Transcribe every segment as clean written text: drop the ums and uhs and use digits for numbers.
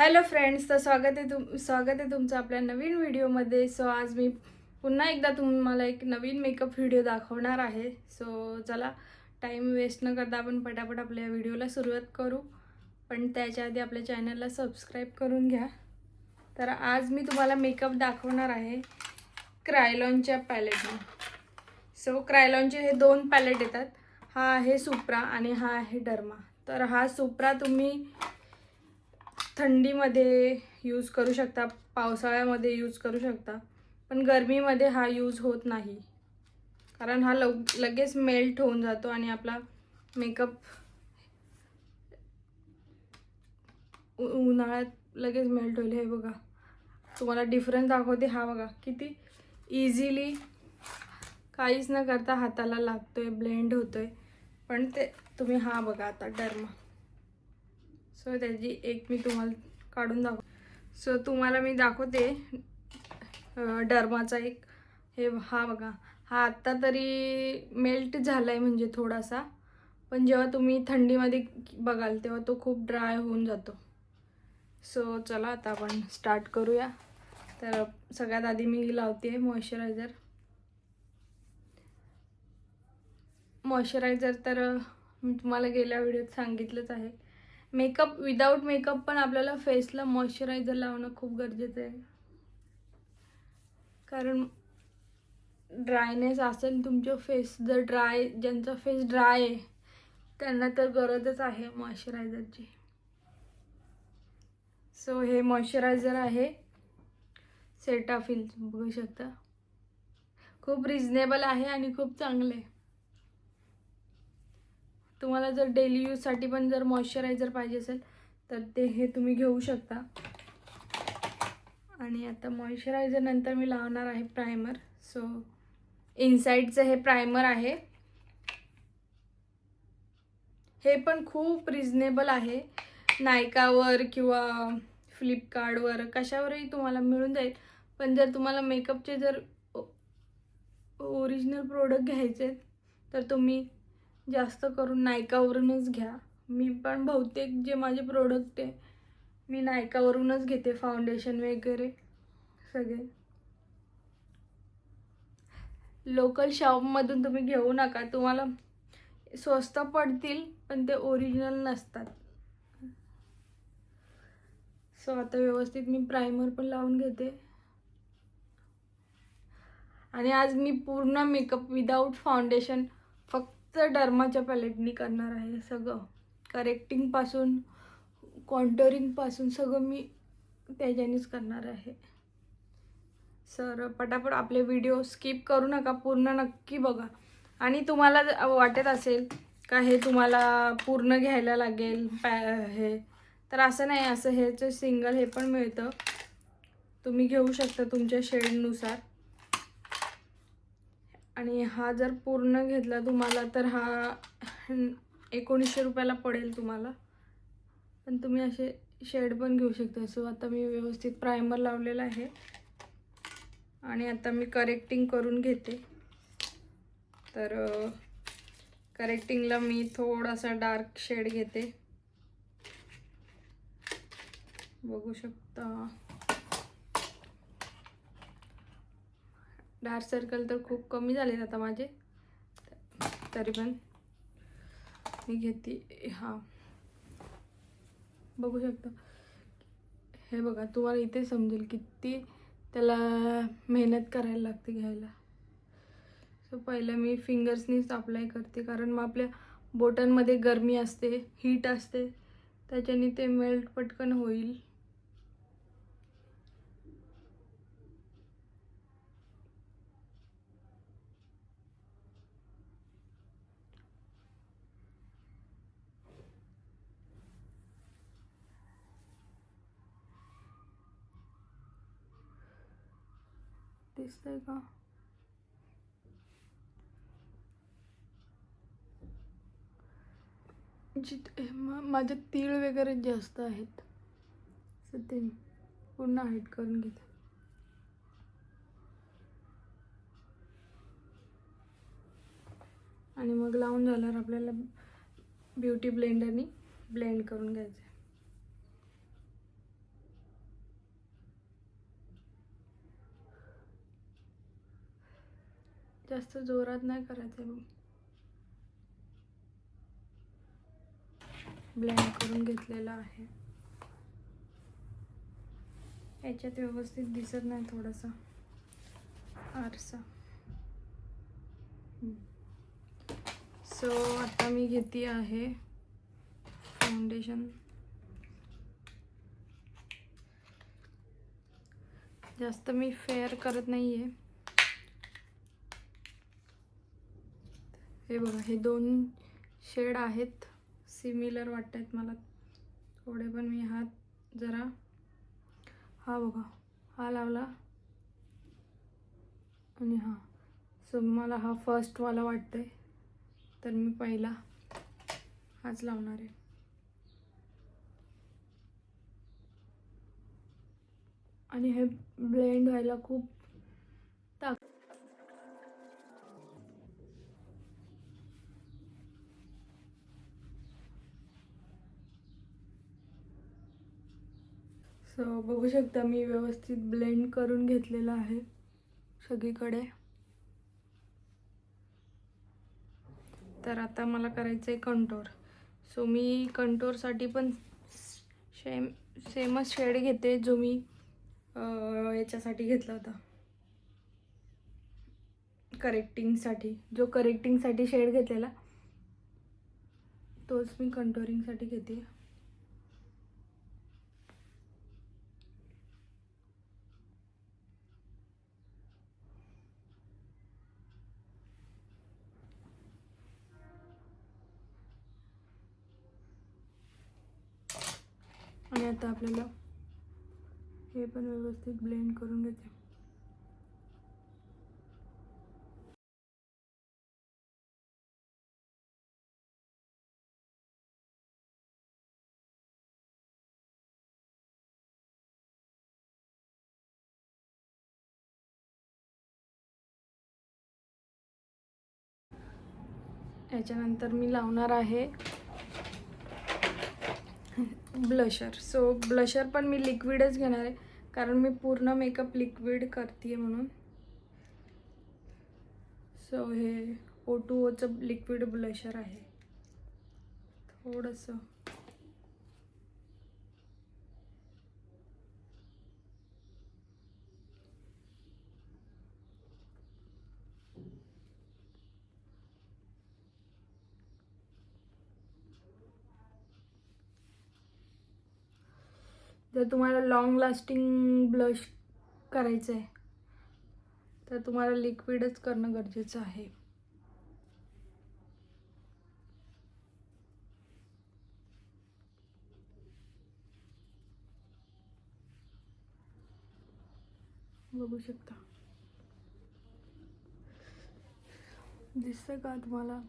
Hello friends, तर स्वागत आहे तुमचं आपल्या नवीन व्हिडिओमध्ये. सो आज मी पुन्हा एकदा तुम्हाला एक नवीन मेकअप व्हिडिओ दाखवणार आहे. सो चला, टाईम वेस्ट न करता आपण पटापट आपल्या व्हिडिओला सुरुवात करू. पण त्याच्या आधी आपल्या चॅनलला सबस्क्राईब करून घ्या. तर आज मी तुम्हाला मेकअप दाखवणार आहे क्रायलॉनच्या पॅलेटने. सो क्रायलॉनचे हे दोन पॅलेट येतात. हा आहे सुप्रा आणि हा आहे डर्मा. तर हा सुप्रा तुम्ही थंडीमध्ये यूज करू शकता, पावसाळ्यामध्ये यूज करू शकता, पण गरमीमध्ये हा यूज होत नाही, कारण हा लगेच मेल्ट होऊन जातो आणि आपला मेकअप उन्हाळ्यात लगेच मेल्ट होईल. हे बघा, तुम्हाला डिफरन्स दाखवते. हा बघा किती इझिली काहीच न करता हाताला लागतोय, ब्लेंड होतोय. पण ते तुम्ही हा बघा आता डर्मा. सो त्याची एक मी तुम्हाला काढून सो तुम्हाला मी दाखवते डर्माचा एक. हा बघा, हा आत्ता तरी मेल्ट झाला आहे म्हणजे थोडासा, पण जेव्हा तुम्ही थंडीमध्ये बघाल तेव्हा तो खूप ड्राय होऊन जातो. सो चला आता आपण स्टार्ट करूया. तर सगळ्यात आधी मी लावते मॉइश्चरायझर. तर मी तुम्हाला गेल्या व्हिडिओत सांगितलंच आहे, मेकअप विदाऊट मेकअप पण आपल्याला फेसला मॉइश्चरायझर लावणं खूप गरजेचं आहे. कारण ड्रायनेस असेल तुमच्या फेस, जर ज्यांचा फेस ड्राय आहे त्यांना तर गरजच आहे मॉइश्चरायझरची. सो हे मॉइश्चरायझर आहे सेटाफिल, बघू शकता. खूप रिजनेबल आहे आणि खूप चांगले. तुम्हाला जर डेली यूजसाठी पण जर मॉइश्चरायझर पाहिजे असेल तर हे तुम्ही घेऊ शकता. आणि आता मॉइश्चरायझर नंतर मी लावणार आहे प्रायमर. सो इनसाइडचं हे प्रायमर आहे. हे पण खूप रिजनेबल आहे. नायकावर किंवा फ्लिपकार्टवर कशावरही तुम्हाला मिळून जाईल. पण जर तुम्हाला मेकअपचे जर ओरिजिनल प्रोडक्ट घ्यायचे तर तुम्ही जास्त करून नायकावरूनच घ्या. मी पण बहुतेक जे माझे प्रोडक्ट आहे मी नायकावरूनच घेते, फाउंडेशन वगैरे सगळे. लोकल शॉपमधून तुम्ही घेऊ नका, तुम्हाला स्वस्त पडतील पण ते ओरिजिनल नसतात. सो आता व्यवस्थित मी प्रायमर पण लावून घेते. आणि आज मी पूर्ण मेकअप विदाऊट फाउंडेशन फक्त डर्माच्या पॅलेटनी करणार आहे. सगळं करेक्टिंगपासून कॉन्टोरिंगपासून सगळं मी त्याच्यानेच करणार आहे. सर पटापट आपले व्हिडिओ स्किप करू नका, पूर्ण नक्की बघा. आणि तुम्हाला वाटत असेल का हे तुम्हाला पूर्ण घ्यायला लागेल हे, तर असं नाही. असं ह्याचं सिंगल हे पण मिळतं, तुम्ही घेऊ शकता तुमच्या शेडनुसार. आणि हा जर पूर्ण घेतला तुम्हाला तर हा 1900 रुपयाला पडेल तुम्हाला. पण तुम्ही असे शेड पण घेऊ शकता. सो आता मी व्यवस्थित प्रायमर लावलेला आहे आणि आता मी करेक्टिंग करून घेते. तर करेक्टिंगला मी थोडासा डार्क शेड घेते, बघू शकता. डार्क सर्कल तर खूप कमी झाले आता माझे, तरी पण मी घेते. हा बघू शकता. हे बघा, तुम्हाला इथे समजेल किती त्याला मेहनत करायला लागते घ्यायला. सो पहिलं मी फिंगर्सनीच अप्लाय करते, कारण मग आपल्या बोटांमध्ये गरमी असते, हीट असते, त्याच्याने ते मेल्ट पटकन होईल. दिसतंय का? माझे तीळ वगैरे जास्त आहेत, सो ते पूर्ण हाईट करून घेते. आणि मग लावून झाल्यावर आपल्याला ब्युटी ब्लेंडरनी ब्लेंड करून घ्यायचं. जास्त जोरात नाही करायचं आहे. ब्लेंड करून घेतलेला आहे. याच्यात व्यवस्थित दिसत नाही थोडासा आरसा. सो आता मी घेते आहे फाउंडेशन. जास्त मी फेअर करत नाही आहे. हे बघा, हे 2 शेड आहेत, सिमिलर वाटत आहेत मला थोडे, पण मी हा जरा, हा बघा, हा लावला आणि हा. सो मला हा फर्स्टवाला वाटतंय, तर मी पहिला हाच लावणार आहे. आणि हे ब्लेंड व्हायला खूप सो बघू शकता मी व्यवस्थित ब्लेंड करून घेतलेलं आहे सगळीकडे. तर आता मला करायचं आहे कंटोर. सो मी कंटोरसाठी पण सेमच शेड घेते जो मी याच्यासाठी घेतला होता करेक्टिंगसाठी. जो करेक्टिंगसाठी शेड घेतलेला तोच मी कंटोरिंगसाठी घेते. आणि आता आपल्याला हे पण व्यवस्थित ब्लेंड करून घेते. याच्यानंतर मी लावणार आहे ब्लशर. सो ब्लशर पण मी लिक्विडच घेणार आहे, कारण मी पूर्ण मेकअप लिक्विड करते म्हणून. सो हे O2Oचं लिक्विड ब्लशर आहे. थोडंसं जर तुम्हाला लॉंग लास्टिंग ब्लश करायचं आहे तर तुम्हाला लिक्विडच करणं गरजेचं आहे. बघू शकता, दिसतं का तुम्हाला?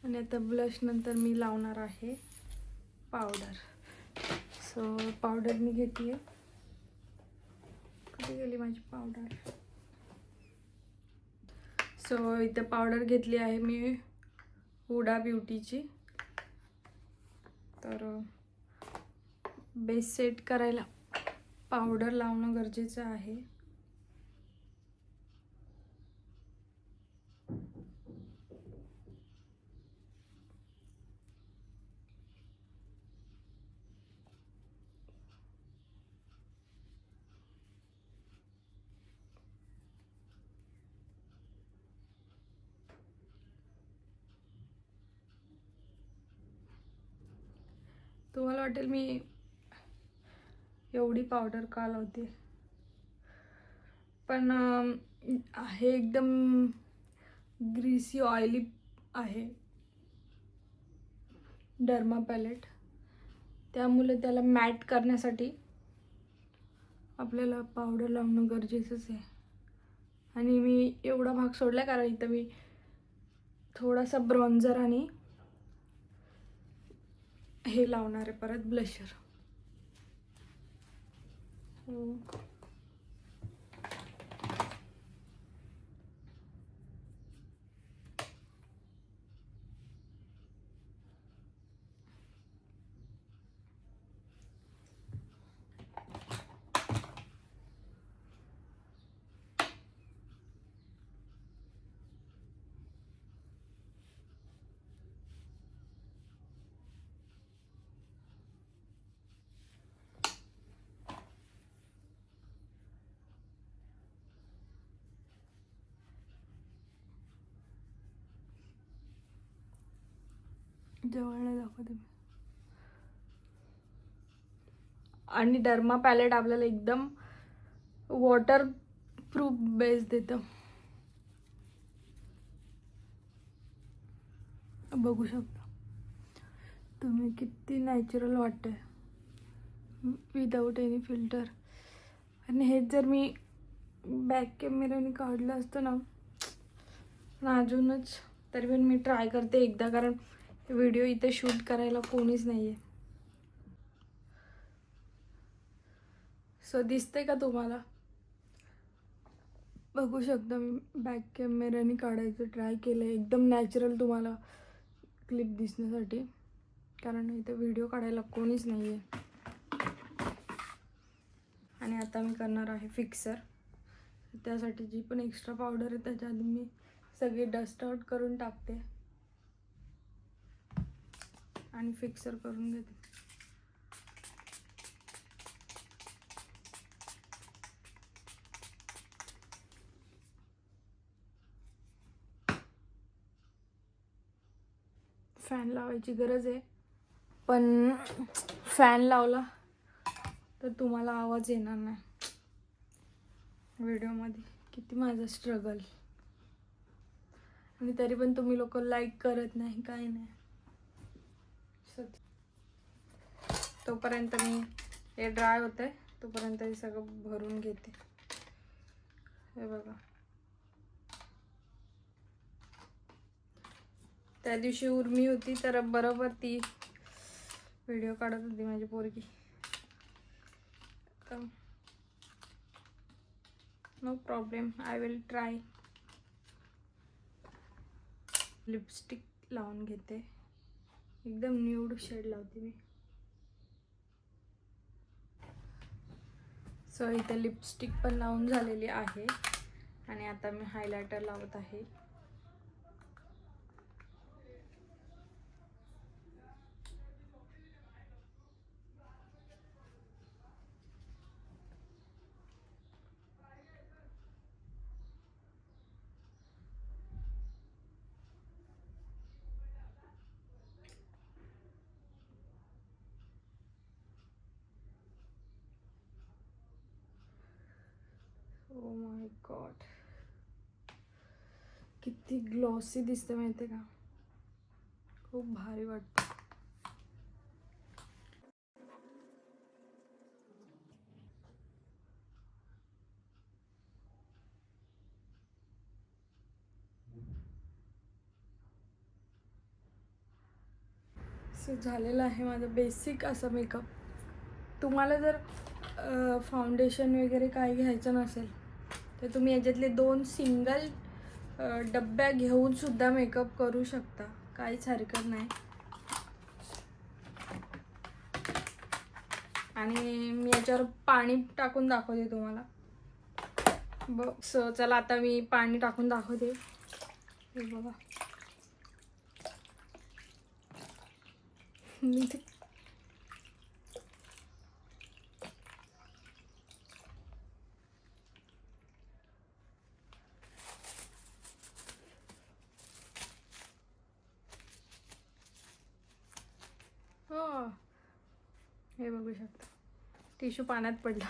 आणि आता ब्लश नंतर मी लावणार आहे पावडर. सो पावडर मी घेते. कुठे गेली माझी पावडर? सो इथं पावडर घेतली आहे मी हुडा ब्युटीची. तर बेस सेट करायला पावडर लावणं गरजेचं आहे. तुम्हाला वाटेल मी एवढी पावडर का लावते, पण हे एकदम ग्रीसी ऑइली आहे डर्मा पॅलेट, त्यामुळे त्याला मॅट करण्यासाठी आपल्याला पावडर लावणं गरजेचंच आहे. आणि मी एवढा भाग सोडला कारण इथं मी थोडासा ब्रॉन्झर आणि हे लावणार आहे परत ब्लशर. जवळ दाखवते मी. आणि डर्मा पॅलेट आपल्याला एकदम वॉटर प्रूफ बेस देतं. बघू शकता तुम्ही किती नॅचरल वाटतंय विदाऊट एनी फिल्टर. आणि हे जर मी बॅक कॅमेऱ्याने काढलं असतं ना अजूनच, तरी पण मी ट्राय करते एकदा, कारण व्हिडिओ इथे शूट करायला कोणीच नाही आहे. सो दिसते का तुम्हाला? बघू शकता मी बॅक कॅमेऱ्याने काढायचं ट्राय केलं आहे एकदम नॅचरल तुम्हाला क्लिप दिसण्यासाठी, कारण इथे व्हिडिओ काढायला कोणीच नाही आहे. आणि आता मी करणार आहे फिक्सर. त्यासाठी जी पण एक्स्ट्रा पावडर आहे त्याच्या आधी मी सगळी डस्ट आउट करून टाकते आणि फिक्सर करून घेते. फॅन लावायची गरज आहे, पण फॅन लावला तर तुम्हाला आवाज येणार नाही व्हिडिओमध्ये. किती माझा स्ट्रगल, आणि तरी पण तुम्ही लोक लाईक करत नाही, काय नाही. तोपर्यंत मी हे ड्राय होते तोपर्यंत हे सगळं भरून घेते. हे बघा, त्या दिवशी उर्मी होती तर बरोबर ती व्हिडिओ काढत होती माझी पोरगी. No problem, I will try. Lipstick लावून घेते, एकदम न्यूड शेड लावते मी. सो इथे लिपस्टिक पण लावून झालेली आहे आणि आता मी हायलायटर लावत आहे. ओ माय गॉड, किती ग्लॉसी दिसते माहिती का, खूप भारी वाटतं. सो झालेलं आहे माझं बेसिक असं मेकअप. तुम्हाला जर फाउंडेशन वगैरे काय घ्यायचं नसेल तर तुम्ही याच्यातले 2 सिंगल डब्या घेऊन सुद्धा मेकअप करू शकता, काहीच हरकत नाही. आणि मी याच्यावर पाणी टाकून दाखवते तुम्हाला. सो चला आता मी पाणी टाकून दाखवते. हे बघा, मी ते हो, हे बघू शकता टिश्यू पाण्यात पडला.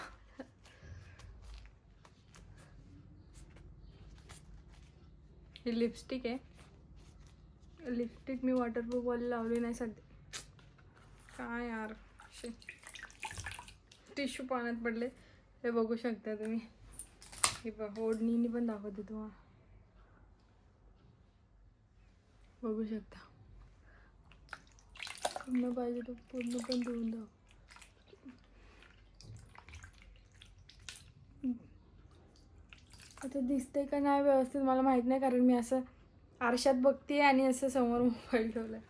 ही लिपस्टिक आहे. लिपस्टिक मी वॉटरप्रूफ वाली लावली नाही सध्या. काय यार, टिश्यू पाण्यात पडले. हे बघू शकता तुम्ही. हे बघ, ओढणीने पण दाखवते तुम्हाला, बघू शकता. पूर्ण पाहिजे तर पूर्ण पण देऊन दाव. आता दिसतंय का नाही व्यवस्थित मला माहीत नाही, कारण मी असं आरशात बघते आणि असं समोर मोबाईल ठेवलाय.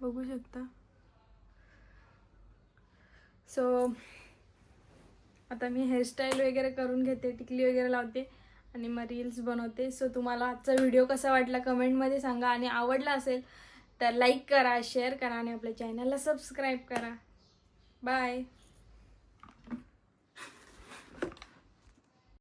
बघू शकता. सो आता मी हेअरस्टाईल वगैरे करून घेते, टिकली वगैरे लावते आणि मग रील्स बनवते. सो तुम्हाला आजचा व्हिडिओ कसा वाटला कमेंटमध्ये सांगा, आणि आवडला असेल तर लाईक करा, शेअर करा आणि आपल्या चॅनलला सबस्क्राईब करा. बाय.